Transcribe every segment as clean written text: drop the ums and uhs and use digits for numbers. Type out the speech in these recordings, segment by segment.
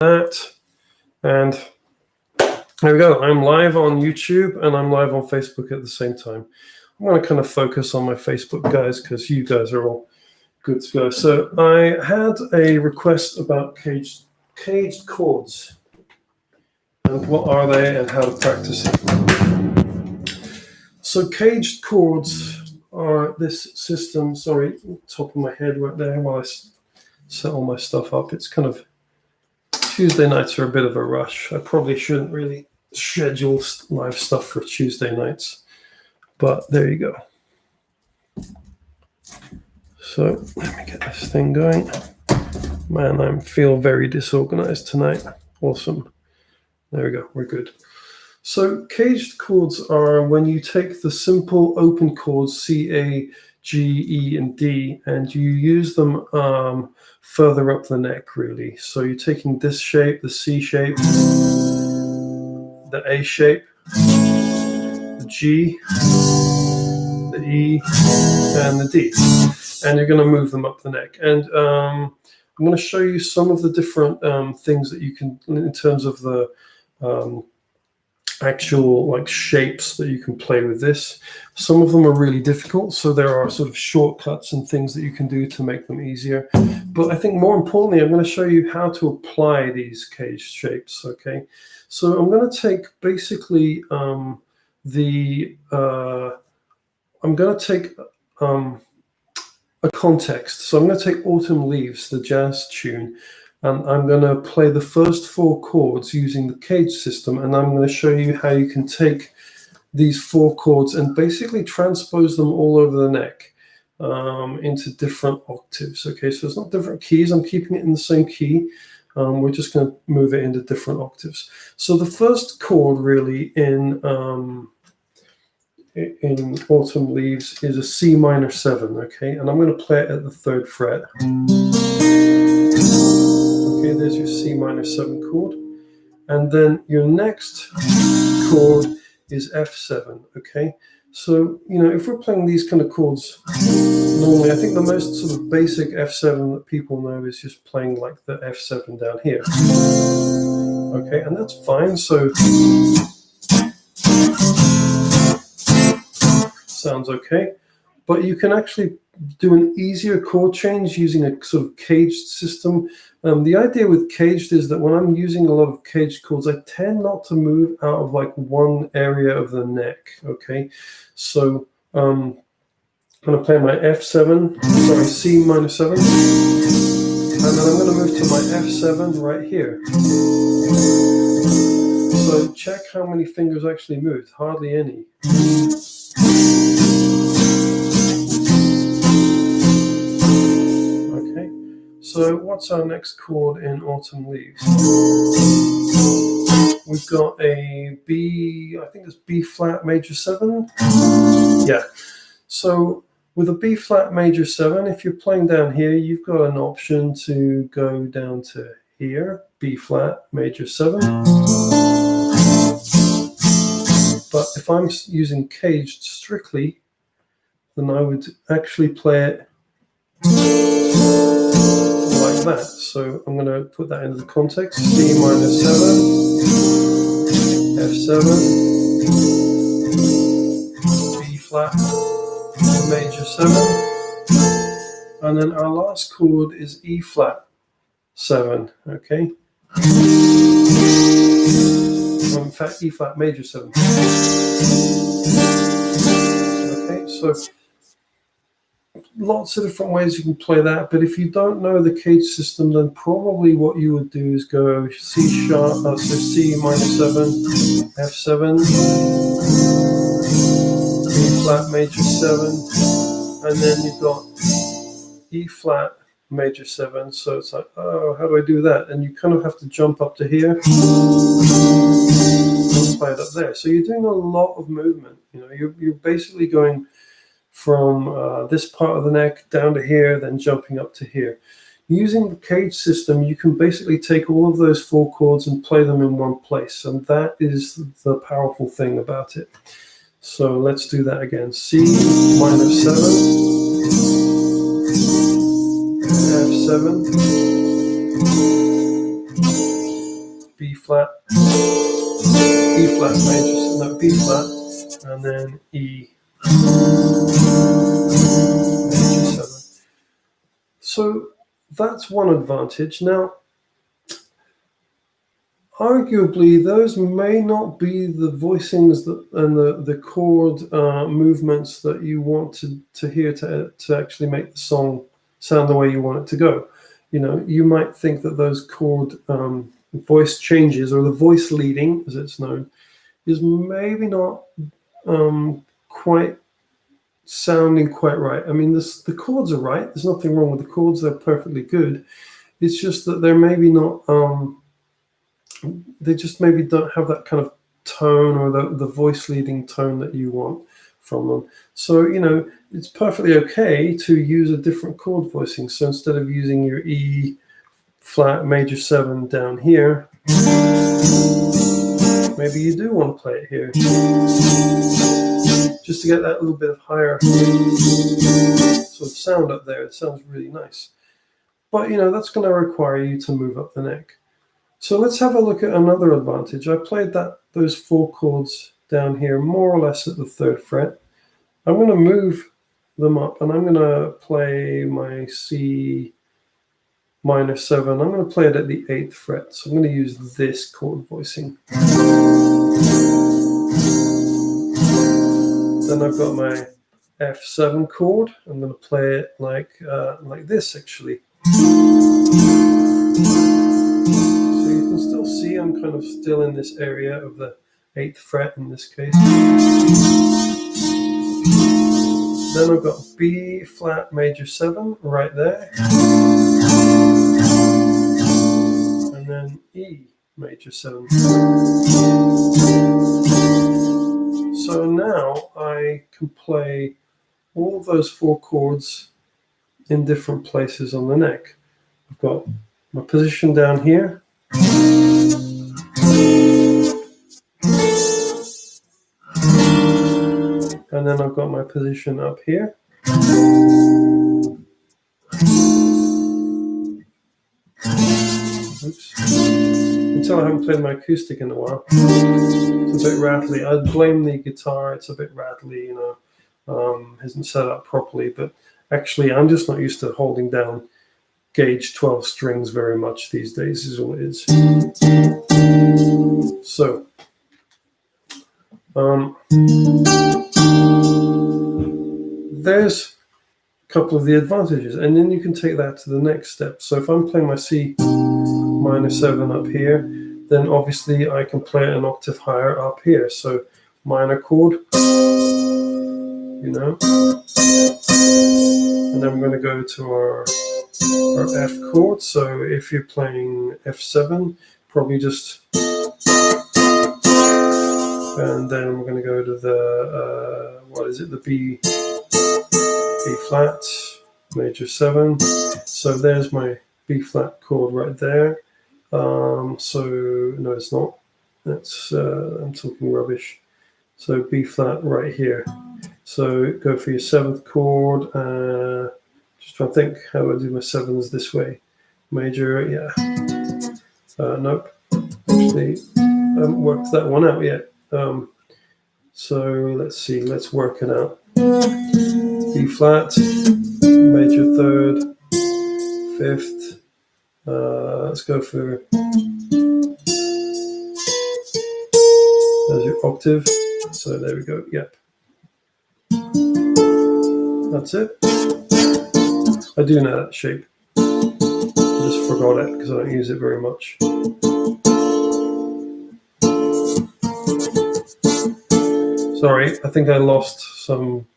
that. And there we go. I'm live on YouTube and I'm live on Facebook at the same time. I'm going to kind of focus on my Facebook guys because you guys are all good to go. So I had a request about caged chords and what are they and how to practice it. So caged chords are this system. Sorry, top of my head right there while I set all my stuff up. It's kind of Tuesday nights are a bit of a rush. I probably shouldn't really schedule live stuff for Tuesday nights, but there you go. So let me get this thing going. Man, I feel very disorganized tonight. Awesome. There we go. We're good. So caged chords are when you take the simple open chords C, A, G, E, and D, and you use them further up the neck, really. So you're taking this shape, the C shape, the A shape, the G, the E, and the D. And you're going to move them up the neck. And I'm going to show you some of the different things that you can, in terms of the actual like shapes that you can play with this. Some of them are really difficult, so there are sort of shortcuts and things that you can do to make them easier. But I think more importantly, I'm going to show you how to apply these caged shapes. Okay, so I'm going to take basically I'm going to take a context. So I'm going to take Autumn Leaves, the jazz tune, and I'm going to play the first 4 chords using the CAGED system, and I'm going to show you how you can take these 4 chords and basically transpose them all over the neck into different octaves. Okay, so it's not different keys. I'm keeping it in the same key. We're just going to move it into different octaves. So the first chord really in Autumn Leaves is a C minor 7, okay? And I'm going to play it at the 3rd fret. Okay, there's your C minor 7 chord. And then your next chord is F7, okay? So, you know, if we're playing these kind of chords normally, I think the most sort of basic F7 that people know is just playing like the F7 down here. Okay, and that's fine. So sounds okay, but you can actually do an easier chord change using a sort of caged system. The idea with caged is that when I'm using a lot of caged chords, I tend not to move out of like one area of the neck. Okay, so I'm going to play my F7, sorry, C minor 7, and then I'm going to move to my F7 right here. So check how many fingers actually moved. Hardly any. Okay, so what's our next chord in Autumn Leaves? We've got a B, I think it's B flat major 7. Yeah, so with a B flat major 7, if you're playing down here, you've got an option to go down to here, B flat major 7. But if I'm using caged strictly, then I would actually play it like that. So I'm going to put that into the context. C minor 7, F7, B flat major 7, and then our last chord is E flat 7. Okay. In fact, E flat major 7. Okay, so lots of different ways you can play that, but if you don't know the caged system, then probably what you would do is go C sharp, so C minor 7, F7, E flat major 7, and then you've got E flat major 7. So it's like, oh, how do I do that? And you kind of have to jump up to here and play it up there. So you're doing a lot of movement. You know, you're basically going from this part of the neck down to here, then jumping up to here. Using the CAGED system, you can basically take all of those 4 chords and play them in one place, and that is the powerful thing about it. So let's do that again. C minor 7, F7, B flat, E flat major, no, B flat, and then E major 7. So that's one advantage. Now, arguably, those may not be the voicings and the chord movements that you want to hear to actually make the song sound the way you want it to go. You know, you might think that those chord voice changes, or the voice leading, as it's known, is maybe not quite sounding quite right. I mean, the chords are right. There's nothing wrong with the chords. They're perfectly good. It's just that they're maybe not... they just maybe don't have that kind of tone, or the voice leading tone that you want from them. So, you know, it's perfectly okay to use a different chord voicing. So instead of using your E flat major 7 down here, maybe you do want to play it here, just to get that little bit of higher sort of sound up there. It sounds really nice. But, you know, that's going to require you to move up the neck. So let's have a look at another advantage. I played those 4 chords down here more or less at the 3rd fret. I'm going to move them up, and I'm going to play my C minor 7. I'm going to play it at the 8th fret. So I'm going to use this chord voicing. Then I've got my F7 chord. I'm going to play it like this, actually. See, I'm kind of still in this area of the 8th fret in this case. Then I've got B flat major 7 right there. And then E major 7. So now I can play all those 4 chords in different places on the neck. I've got my position down here. And then I've got my position up here. Oops. Until I haven't played my acoustic in a while. It's a bit rattly. I'd blame the guitar. It's a bit rattly, you know. Isn't set up properly. But actually, I'm just not used to holding down gauge 12 strings very much these days, is all it is. So, there's a couple of the advantages, and then you can take that to the next step. So if I'm playing my C minor 7 up here, then obviously I can play it an octave higher up here. So minor chord, you know, and then I'm going to go to our F chord. So if you're playing F7, probably just, and then we're going to go to the the B flat major 7. So there's my B flat chord right there. So no, it's not. That's I'm talking rubbish. So B flat right here. So go for your 7th chord. Just trying to think how I do my 7s this way. Major, yeah. Nope. Actually, I haven't worked that one out yet. So let's see. Let's work it out. B flat, major 3rd, 5th. Let's go for, there's your octave. So there we go. Yep. That's it. I do know that shape. I just forgot it because I don't use it very much. Sorry, I think I lost some.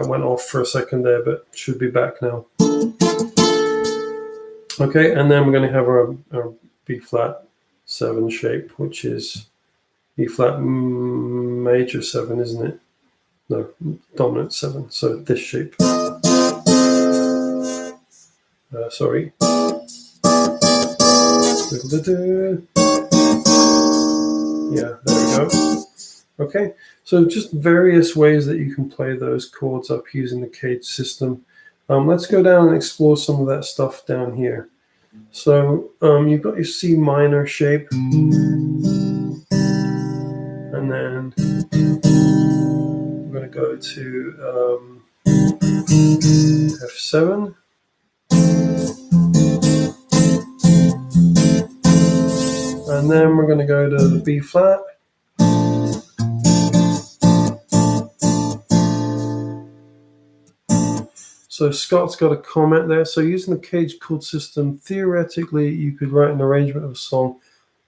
Went off for a second there, but should be back now. Okay, and then we're going to have our B flat 7 shape, which is B flat major 7, isn't it? No, dominant 7. So this shape. Sorry. Yeah, there we go. Okay, so just various ways that you can play those chords up using the CAGED system. Let's go down and explore some of that stuff down here. So you've got your C minor shape, and then we're going to go to F7. And then we're going to go to the B flat. So Scott's got a comment there. So using the CAGED chord system, theoretically, you could write an arrangement of a song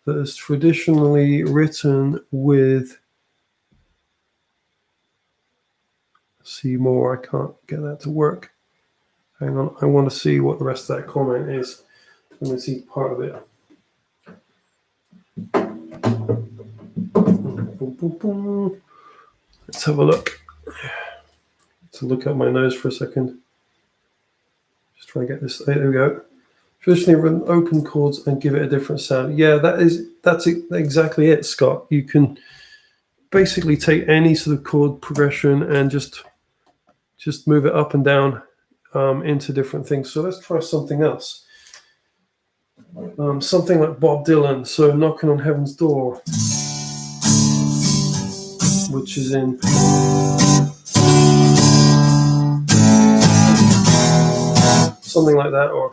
that is traditionally written with C more. I can't get that to work. Hang on, I want to see what the rest of that comment is. Let me see part of it. Boom, boom, boom. Let's have a look. To look at my nose for a second. Just try and get this. There we go. Traditionally run open chords and give it a different sound. Yeah, that's exactly it, Scott. You can basically take any sort of chord progression and just move it up and down into different things. So let's try something else. Something like Bob Dylan. So Knocking on Heaven's Door, which is in something like that, or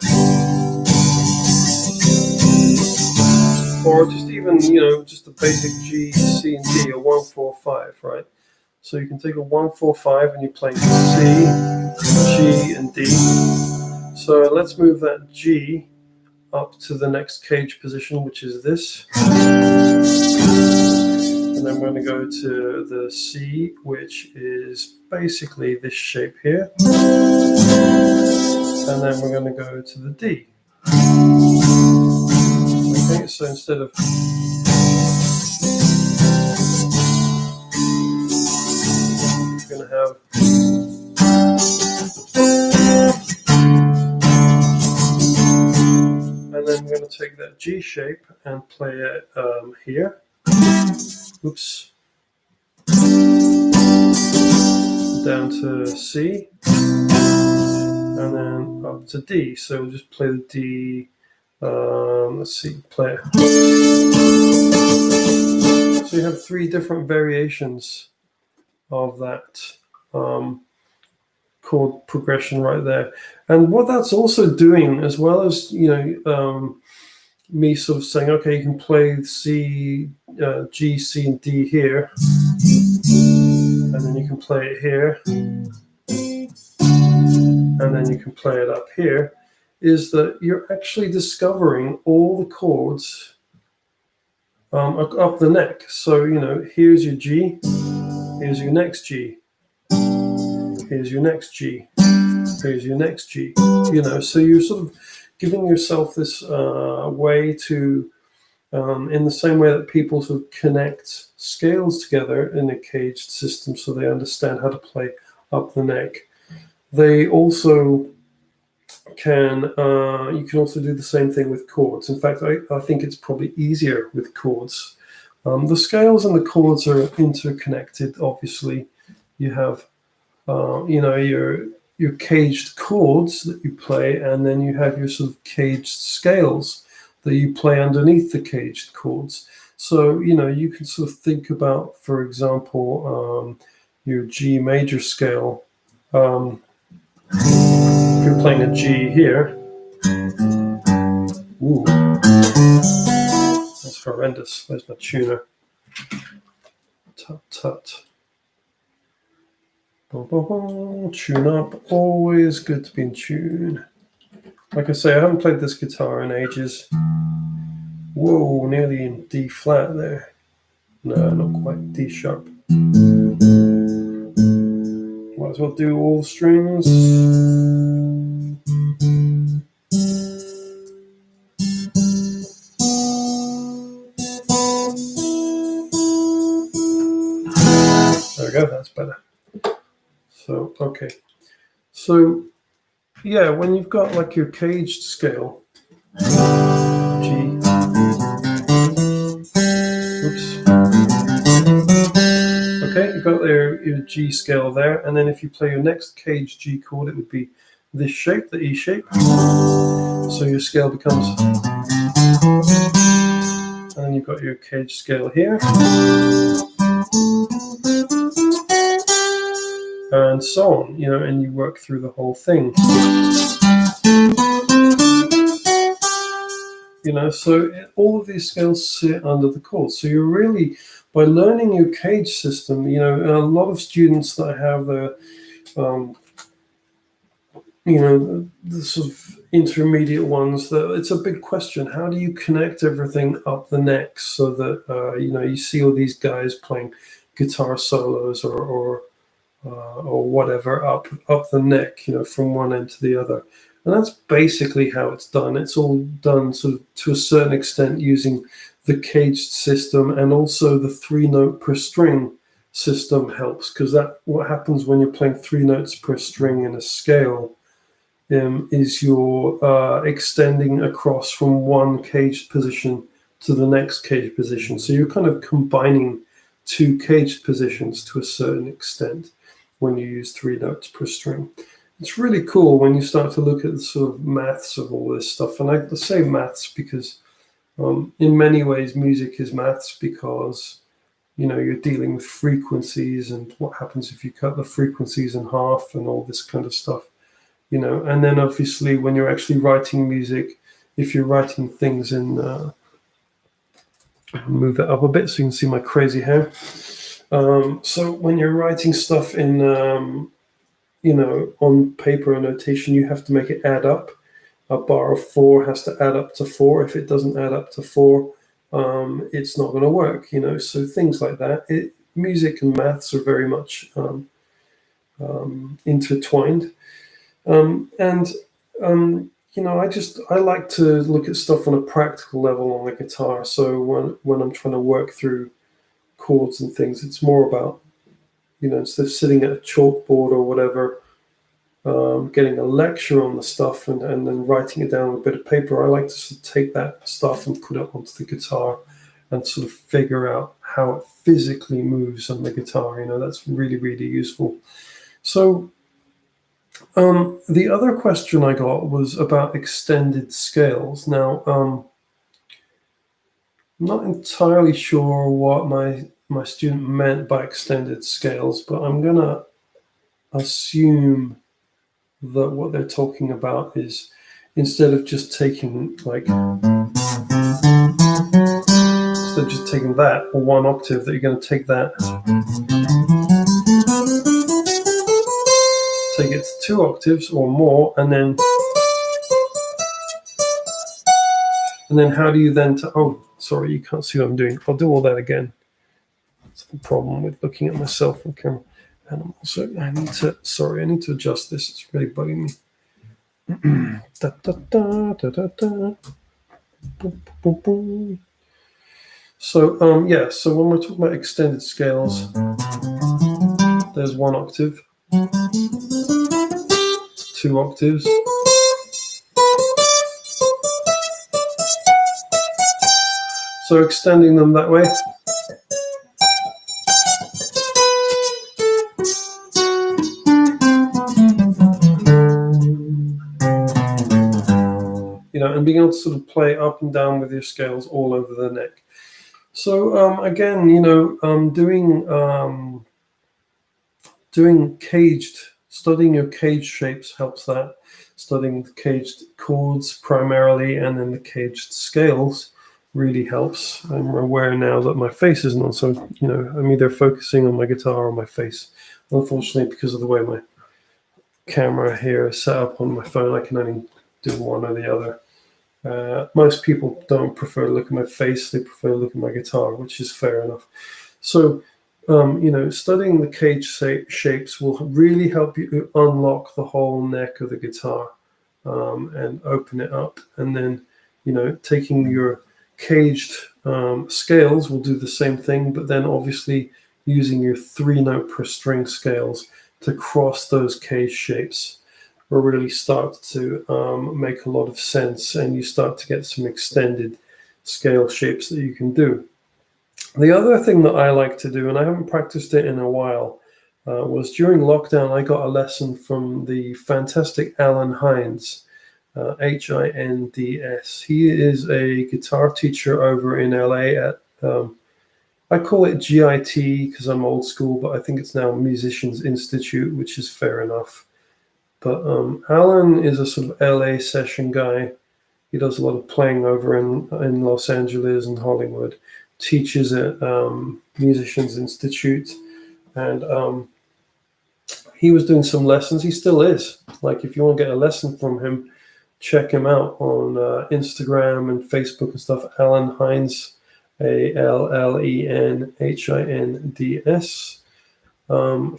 just even, just a basic G, C, and D, a 1, 4, 5, right? So you can take a 1, 4, 5 and you play C, G, and D. So let's move that G up to the next CAGED position, which is this. And then we're going to go to the C, which is basically this shape here. And then we're going to go to the D. Okay, so instead of you're going to have and then we're going to take that G shape and play it here. Oops. Down to C. And then up to D. So we'll just play the D. Let's see, play it. So you have 3 different variations of that chord progression right there. And what that's also doing, as well as me sort of saying, okay, you can play C, G, C, and D here, and then you can play it here, and then you can play it up here, is that you're actually discovering all the chords up the neck. So, here's your G, here's your next G, here's your next G, here's your next G. So you're sort of giving yourself this way to, in the same way that people sort of connect scales together in a CAGED system so they understand how to play up the neck. They also can, you can also do the same thing with chords. In fact, I think it's probably easier with chords. The scales and the chords are interconnected, obviously. You have, your CAGED chords that you play, and then you have your sort of CAGED scales that you play underneath the CAGED chords. So, you can sort of think about, for example, your G major scale. If you're playing a G here, ooh, that's horrendous. There's my tuner. Tut, tut. Tune up, always good to be in tune. Like I say, I haven't played this guitar in ages. Whoa, nearly in D flat there. No, not quite, D sharp. Might as well do all the strings. There we go, that's better. So, okay. So, yeah, when you've got like your CAGED scale, G, oops. Okay, you've got your G scale there, and then if you play your next CAGED G chord, it would be this shape, the E shape. So your scale becomes, and then you've got your cage scale here. And so on, and you work through the whole thing. So all of these scales sit under the chords. So you're really, by learning your CAGED system, a lot of students that have the sort of intermediate ones, that it's a big question. How do you connect everything up the neck so that, you see all these guys playing guitar solos or whatever up the neck, from one end to the other. And that's basically how it's done. It's all done sort of to a certain extent using the CAGED system, and also the 3-note per string system helps, because what happens when you're playing 3 notes per string in a scale is you're extending across from one CAGED position to the next CAGED position. So you're kind of combining 2 CAGED positions to a certain extent when you use 3 notes per string. It's really cool when you start to look at the sort of maths of all this stuff. And I say maths because in many ways music is maths, because you're dealing with frequencies and what happens if you cut the frequencies in half and all this kind of stuff. And then obviously when you're actually writing music, if you're writing things in, move it up a bit so you can see my crazy hair. So when you're writing stuff in, on paper or notation, you have to make it add up. A bar of 4 has to add up to 4. If it doesn't add up to 4, it's not going to work, So things like that. Music and maths are very much intertwined. I like to look at stuff on a practical level on the guitar. So when I'm trying to work through chords and things, it's more about, instead of sitting at a chalkboard or whatever, getting a lecture on the stuff and then writing it down on a bit of paper. I like to sort of take that stuff and put it onto the guitar and sort of figure out how it physically moves on the guitar. That's really, really useful. So the other question I got was about extended scales. Now, I'm not entirely sure what my student meant by extended scales, but I'm going to assume that what they're talking about is, instead of just taking that or one octave, that you're going to take that, take it to 2 octaves or more, and then how do you then oh, sorry, you can't see what I'm doing. I'll do all that again. That's the problem with looking at myself on camera. And I'm also, I need to adjust this. It's really bugging me. Da, da, da, da, da, da. Boom, boom, boom. So, so when we're talking about extended scales, there's 1 octave, 2 octaves, so extending them that way. And being able to sort of play up and down with your scales all over the neck. So again, doing CAGED, studying your CAGED shapes helps that. Studying the CAGED chords primarily, and then the CAGED scales really helps. I'm aware now that my face isn't on, so I'm either focusing on my guitar or my face. Unfortunately, because of the way my camera here is set up on my phone, I can only do one or the other. Most people don't prefer to look at my face, they prefer to look at my guitar, which is fair enough. So, studying the CAGED shapes will really help you unlock the whole neck of the guitar and open it up. And then, taking your CAGED scales will do the same thing, but then obviously using your 3-note per string scales to cross those CAGED shapes will really start to make a lot of sense, and you start to get some extended scale shapes that you can do. The other thing that I like to do, and I haven't practiced it in a while, was during lockdown, I got a lesson from the fantastic Alan Hinds, Hinds. He is a guitar teacher over in LA at, I call it GIT because I'm old school, but I think it's now Musicians Institute, which is fair enough. But Alan is a sort of LA session guy. He does a lot of playing over in Los Angeles and Hollywood, teaches at Musicians Institute, and he was doing some lessons. He still is. Like, if you want to get a lesson from him, check him out on Instagram and Facebook and stuff. Alan Hinds, ALLENHINDS.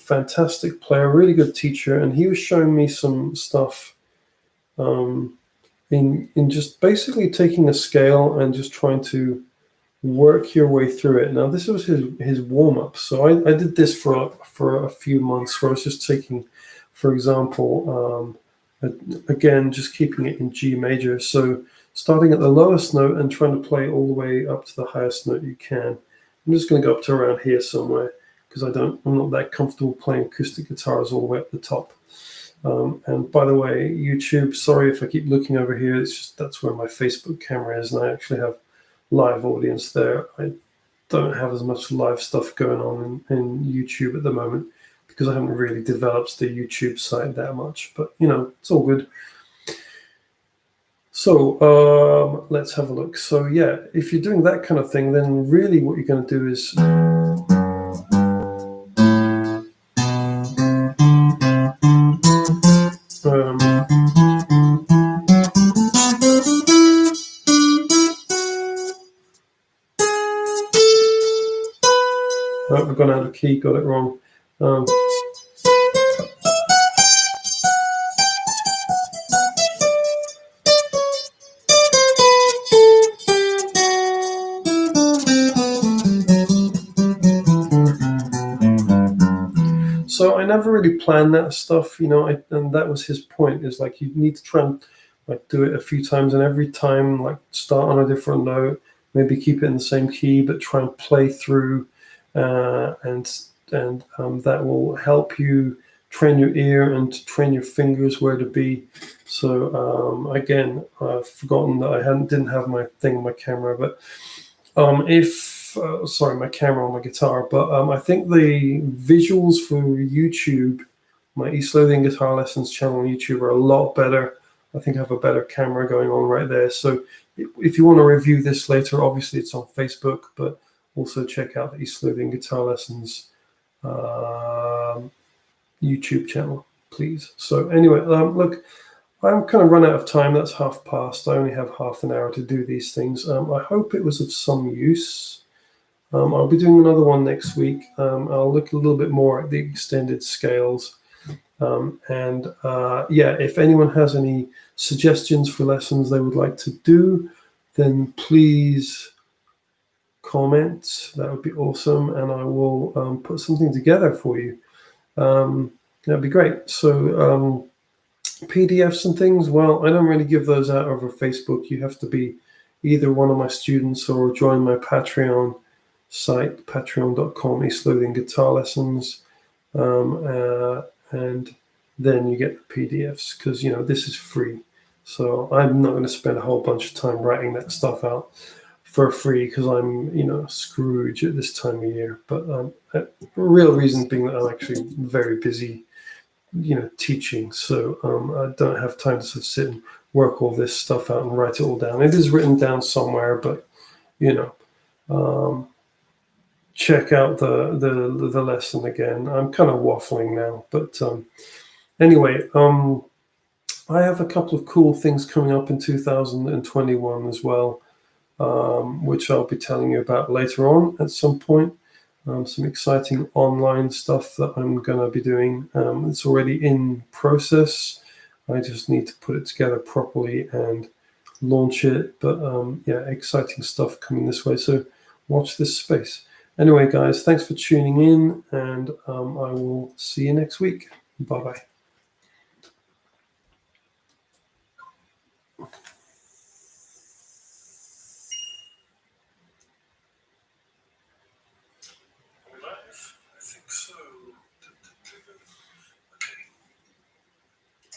Fantastic player, really good teacher, and he was showing me some stuff in just basically taking a scale and just trying to work your way through it. Now, this was his warm-up. So I did this for a few months where I was just taking, for example, again, just keeping it in G major. So starting at the lowest note and trying to play all the way up to the highest note you can. I'm just going to go up to around here somewhere because I'm not that comfortable playing acoustic guitars all the way up the top. And by the way, YouTube, sorry if I keep looking over here. It's just that's where my Facebook camera is, and I actually have live audience there. I don't have as much live stuff going on in YouTube at the moment because I haven't really developed the YouTube site that much, but it's all good. So let's have a look. So yeah, if you're doing that kind of thing, then really what you're going to do is I've gone out of key, got it wrong. So I never really planned that stuff, and that was his point, is like you need to try and like do it a few times, and every time like start on a different note, maybe keep it in the same key, but try and play through, and that will help you train your ear and train your fingers where to be. So again, I've forgotten that I didn't have my thing on my camera, but my camera on my guitar, but I think the visuals for YouTube, my East Lothian Guitar Lessons channel on YouTube, are a lot better. I think I have a better camera going on right there. So if you want to review this later, obviously it's on Facebook, but also check out the East Lothian Guitar Lessons YouTube channel, please. So anyway, look, I'm kind of run out of time. That's half past. I only have half an hour to do these things. I hope it was of some use. I'll be doing another one next week. I'll look a little bit more at the extended scales. If anyone has any suggestions for lessons they would like to do, then please comment. That would be awesome, and I will put something together for you. That'd be great. So PDFs and things, well, I don't really give those out over Facebook. You have to be either one of my students or join my Patreon site, patreon.com, East Lothian Guitar Lessons, and then you get the PDFs, because this is free, so I'm not going to spend a whole bunch of time writing that stuff out for free because I'm Scrooge at this time of year. But the real reason being that I'm actually very busy teaching, so I don't have time to sort of sit and work all this stuff out and write it all down. It is written down somewhere, but check out the lesson again. I'm kind of waffling now, but anyway, I have a couple of cool things coming up in 2021 as well, which I'll be telling you about later on at some point. Some exciting online stuff that I'm going to be doing. It's already in process. I just need to put it together properly and launch it. But exciting stuff coming this way. So watch this space. Anyway, guys, thanks for tuning in, and I will see you next week. Bye-bye.